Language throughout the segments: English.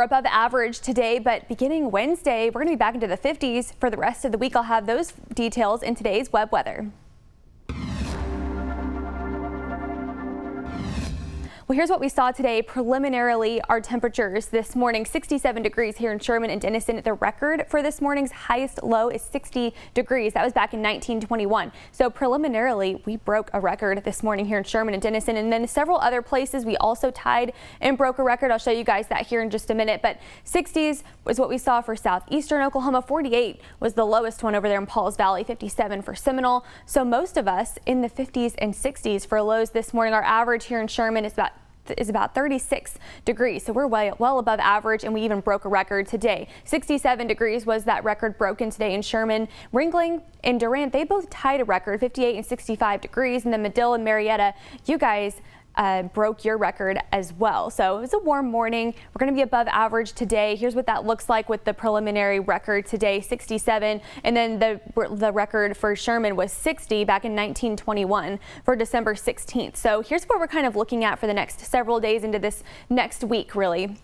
Above average today, but beginning Wednesday, we're going to be back into the 50s for the rest of the week. I'll have those details in today's web weather. Well, here's what we saw today. Preliminarily, our temperatures this morning, 67 degrees here in Sherman and Denison. The record for this morning's highest low is 60 degrees. That was back in 1921. So preliminarily, we broke a record this morning here in Sherman and Denison, and then several other places we also tied and broke a record. I'll show you guys that here in just a minute, but 60s was what we saw for southeastern Oklahoma. 48 was the lowest one over there in Pauls Valley, 57 for Seminole. So most of us in the 50s and 60s for lows this morning. Our average here in Sherman is about 36 degrees. So we're well above average, and we even broke a record today. 67 degrees was that record broken today in Sherman. Ringling and Durant, they both tied a record, 58 and 65 degrees. And then Medill and Marietta, you guys broke your record as well. So it was a warm morning. We're going to be above average today. Here's what that looks like with the preliminary record today, 67. And then the record for Sherman was 60 back in 1921 for December 16th. So here's what we're kind of looking at for the next several days into this next week, really.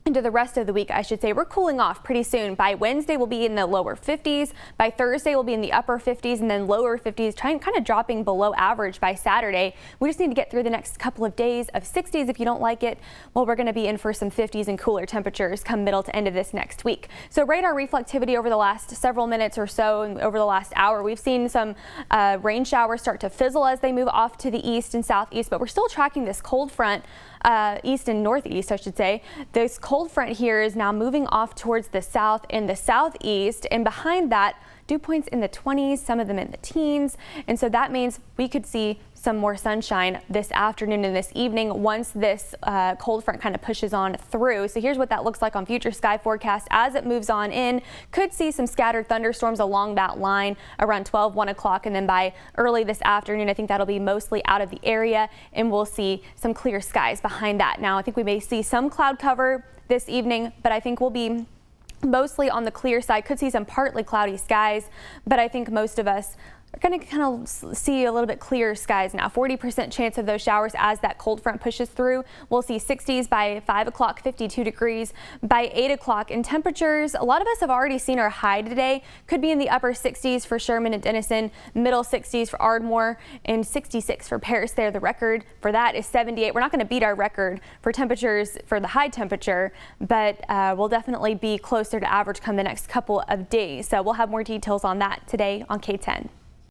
Into the rest of the week, I should say. We're cooling off pretty soon. By Wednesday, we'll be in the lower 50s. By Thursday, we'll be in the upper 50s and then lower 50s, kind of dropping below average by Saturday. We just need to get through the next couple of days of 60s. If you don't like it, well, we're going to be in for some 50s and cooler temperatures come middle to end of this next week. So radar reflectivity over the last several minutes or so, and over the last hour, we've seen some rain showers start to fizzle as they move off to the east and southeast, but we're still tracking this cold front, east and northeast, I should say. This cold front here is now moving off towards the south and the southeast, and behind that, dew points in the 20s, some of them in the teens, and so that means we could see some more sunshine this afternoon and this evening once this cold front kind of pushes on through. So here's what that looks like on future sky forecast as it moves on in. Could see some scattered thunderstorms along that line around 12, 1 o'clock, and then by early this afternoon, I think that'll be mostly out of the area, and we'll see some clear skies behind that. Now, I think we may see some cloud cover this evening, but I think we'll be mostly on the clear side. Could see some partly cloudy skies, but I think most of us are going to kind of see a little bit clearer skies now. 40% chance of those showers as that cold front pushes through. We'll see 60s by 5 o'clock, 52 degrees by 8 o'clock. And temperatures, a lot of us have already seen our high today. Could be in the upper 60s for Sherman and Denison, middle 60s for Ardmore, and 66 for Paris there. The record for that is 78. We're not going to beat our record for temperatures for the high temperature, but we'll definitely be closer to average come the next couple of days. So we'll have more details on that today on KTEN.